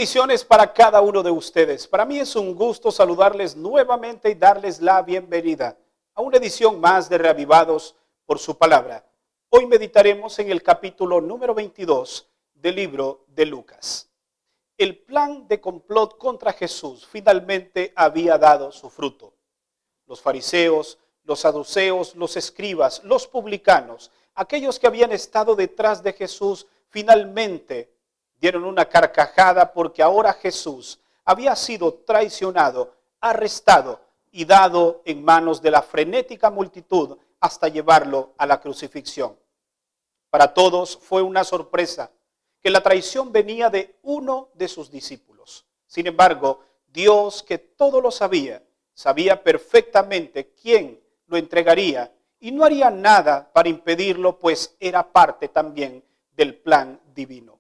Bendiciones para cada uno de ustedes. Para mí es un gusto saludarles nuevamente y darles la bienvenida a una edición más de Reavivados por su palabra. Hoy meditaremos en el capítulo número 22 del libro de Lucas. El plan de complot contra Jesús finalmente había dado su fruto. Los fariseos, los saduceos, los escribas, los publicanos, aquellos que habían estado detrás de Jesús, finalmente dieron una carcajada porque ahora Jesús había sido traicionado, arrestado y dado en manos de la frenética multitud hasta llevarlo a la crucifixión. Para todos fue una sorpresa que la traición venía de uno de sus discípulos. Sin embargo, Dios, que todo lo sabía, sabía perfectamente quién lo entregaría y no haría nada para impedirlo, pues era parte también del plan divino.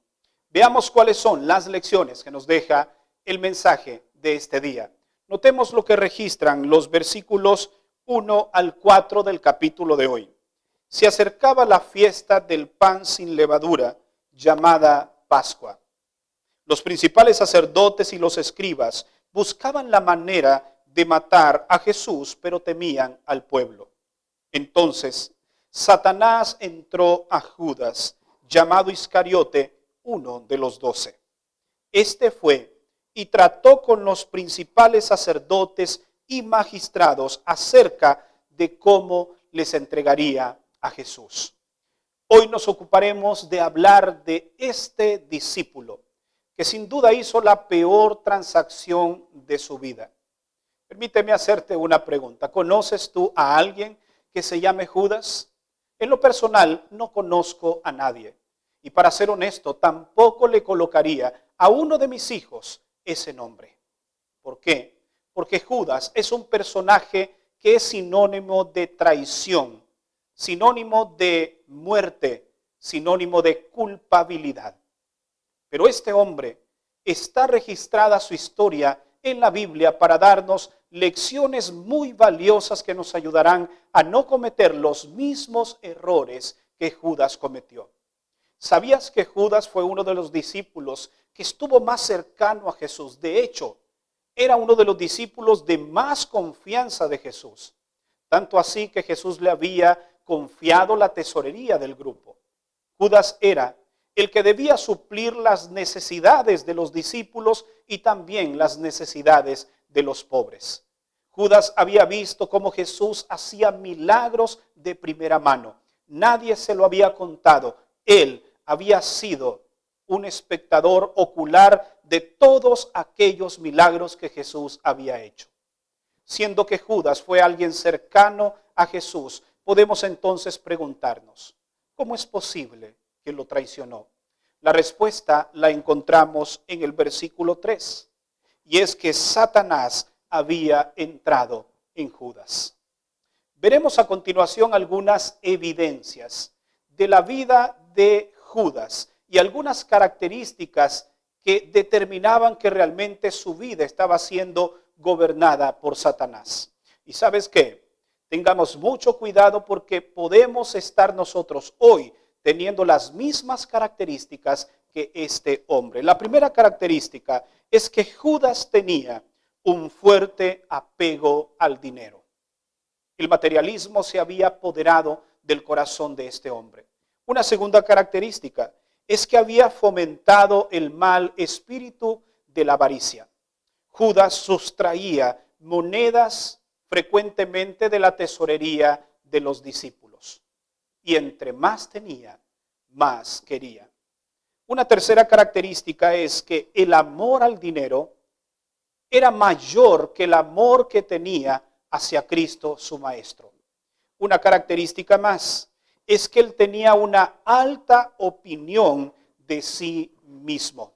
Veamos cuáles son las lecciones que nos deja el mensaje de este día. Notemos lo que registran los versículos 1 al 4 del capítulo de hoy. Se acercaba la fiesta del pan sin levadura, llamada Pascua. Los principales sacerdotes y los escribas buscaban la manera de matar a Jesús, pero temían al pueblo. Entonces, Satanás entró a Judas, llamado Iscariote, uno de los 12. Este fue y trató con los principales sacerdotes y magistrados acerca de cómo les entregaría a Jesús. Hoy nos ocuparemos de hablar de este discípulo que sin duda hizo la peor transacción de su vida. Permíteme hacerte una pregunta. ¿Conoces tú a alguien que se llame Judas? En lo personal, no conozco a nadie. Y para ser honesto, tampoco le colocaría a uno de mis hijos ese nombre. ¿Por qué? Porque Judas es un personaje que es sinónimo de traición, sinónimo de muerte, sinónimo de culpabilidad. Pero este hombre está registrada su historia en la Biblia para darnos lecciones muy valiosas que nos ayudarán a no cometer los mismos errores que Judas cometió. ¿Sabías que Judas fue uno de los discípulos que estuvo más cercano a Jesús? De hecho, era uno de los discípulos de más confianza de Jesús. Tanto así que Jesús le había confiado la tesorería del grupo. Judas era el que debía suplir las necesidades de los discípulos y también las necesidades de los pobres. Judas había visto cómo Jesús hacía milagros de primera mano. Nadie se lo había contado. Él había sido un espectador ocular de todos aquellos milagros que Jesús había hecho. Siendo que Judas fue alguien cercano a Jesús, podemos entonces preguntarnos, ¿cómo es posible que lo traicionó? La respuesta la encontramos en el versículo 3, y es que Satanás había entrado en Judas. Veremos a continuación algunas evidencias de la vida de Judas y algunas características que determinaban que realmente su vida estaba siendo gobernada por Satanás. ¿Y sabes qué? Tengamos mucho cuidado porque podemos estar nosotros hoy teniendo las mismas características que este hombre. La primera característica es que Judas tenía un fuerte apego al dinero. El materialismo se había apoderado del corazón de este hombre. Una segunda característica es que había fomentado el mal espíritu de la avaricia. Judas sustraía monedas frecuentemente de la tesorería de los discípulos. Y entre más tenía, más quería. Una tercera característica es que el amor al dinero era mayor que el amor que tenía hacia Cristo su Maestro. Una característica más es que él tenía una alta opinión de sí mismo.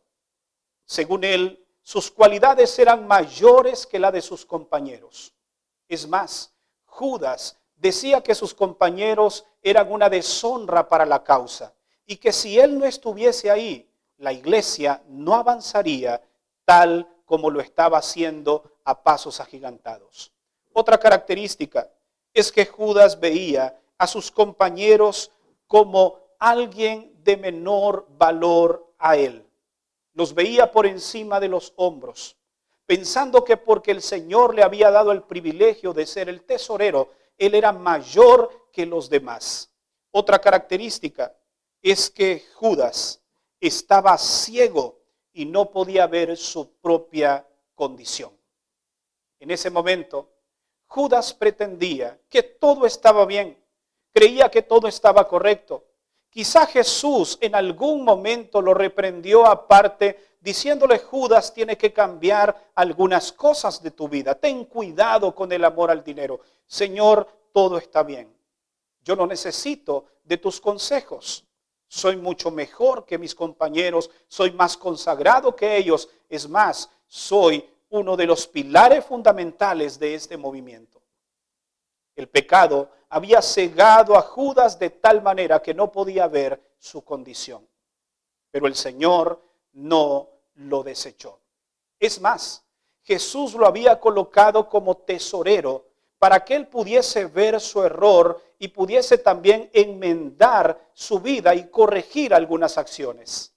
Según él, sus cualidades eran mayores que la de sus compañeros. Es más, Judas decía que sus compañeros eran una deshonra para la causa y que si él no estuviese ahí, la iglesia no avanzaría tal como lo estaba haciendo a pasos agigantados. Otra característica es que Judas veía a sus compañeros como alguien de menor valor a él. los veía por encima de los hombros, pensando que porque el Señor le había dado el privilegio de ser el tesorero, él era mayor que los demás. Otra característica es que Judas estaba ciego y no podía ver su propia condición. En ese momento, Judas pretendía que todo estaba bien, creía que todo estaba correcto. Quizá Jesús en algún momento lo reprendió aparte, diciéndole: Judas, tiene que cambiar algunas cosas de tu vida. Ten cuidado con el amor al dinero. Señor, todo está bien. Yo no necesito de tus consejos. Soy mucho mejor que mis compañeros, soy más consagrado que ellos. Es más, soy uno de los pilares fundamentales de este movimiento. El pecado había cegado a Judas de tal manera que no podía ver su condición. Pero el Señor no lo desechó. Es más, Jesús lo había colocado como tesorero para que él pudiese ver su error y pudiese también enmendar su vida y corregir algunas acciones.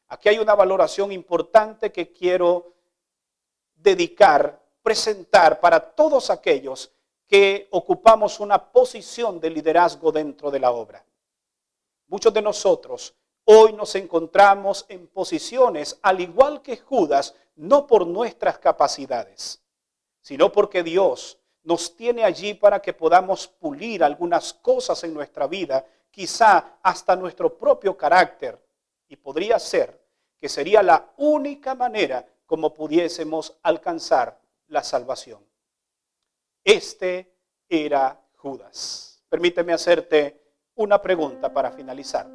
Aquí hay una valoración importante que quiero presentar para todos aquellos que ocupamos una posición de liderazgo dentro de la obra. Muchos de nosotros hoy nos encontramos en posiciones, al igual que Judas, no por nuestras capacidades, sino porque Dios nos tiene allí para que podamos pulir algunas cosas en nuestra vida, quizá hasta nuestro propio carácter, y podría ser que sería la única manera como pudiésemos alcanzar la salvación. Este era Judas. Permíteme hacerte una pregunta para finalizar.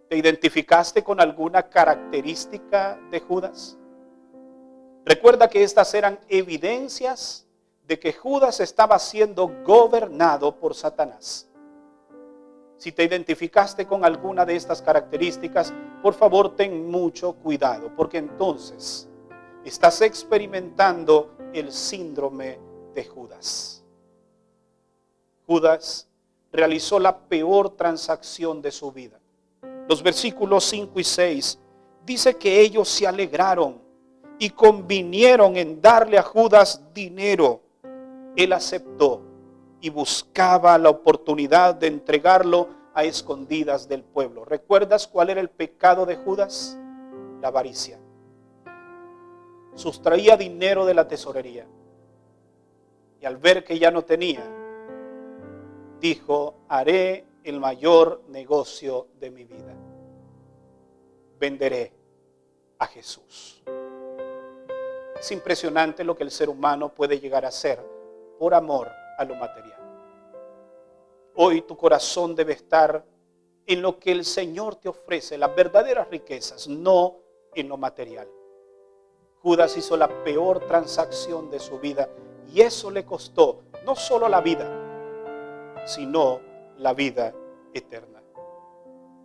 ¿Te identificaste con alguna característica de Judas? Recuerda que estas eran evidencias de que Judas estaba siendo gobernado por Satanás. Si te identificaste con alguna de estas características, por favor ten mucho cuidado, porque entonces estás experimentando el síndrome de Judas. Judas realizó la peor transacción de su vida. Los versículos 5 y 6 dice que ellos se alegraron y convinieron en darle a Judas dinero. Él aceptó y buscaba la oportunidad de entregarlo a escondidas del pueblo. ¿Recuerdas cuál era el pecado de Judas? La avaricia. Sustraía dinero de la tesorería y al ver que ya no tenía, dijo: haré el mayor negocio de mi vida. Venderé a Jesús. Es impresionante lo que el ser humano puede llegar a hacer por amor a lo material. Hoy tu corazón debe estar en lo que el Señor te ofrece, las verdaderas riquezas, no en lo material. Judas hizo la peor transacción de su vida y eso le costó no solo la vida, sino la vida eterna.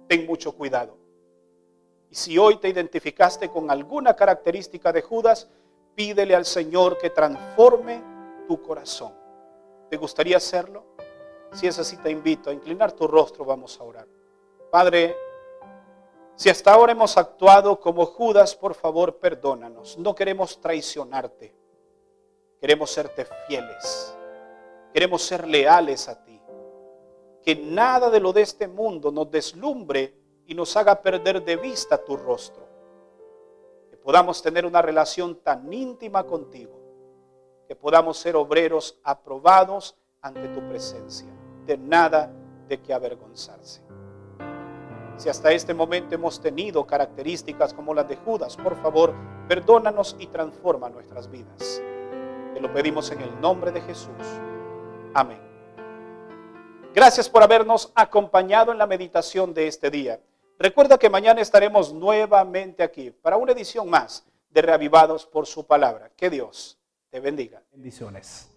Ten mucho cuidado. Y si hoy te identificaste con alguna característica de Judas, pídele al Señor que transforme tu corazón. ¿Te gustaría hacerlo? Si es así, te invito a inclinar tu rostro. Vamos a orar. Padre, si hasta ahora hemos actuado como Judas, por favor, perdónanos. No queremos traicionarte. Queremos serte fieles. Queremos ser leales a ti. Que nada de lo de este mundo nos deslumbre y nos haga perder de vista tu rostro. Que podamos tener una relación tan íntima contigo, que podamos ser obreros aprobados ante tu presencia, de nada de que avergonzarse. Si hasta este momento hemos tenido características como las de Judas, por favor, perdónanos y transforma nuestras vidas. Te lo pedimos en el nombre de Jesús. Amén. Gracias por habernos acompañado en la meditación de este día. Recuerda que mañana estaremos nuevamente aquí para una edición más de Reavivados por su palabra. Que Dios te bendiga. Bendiciones.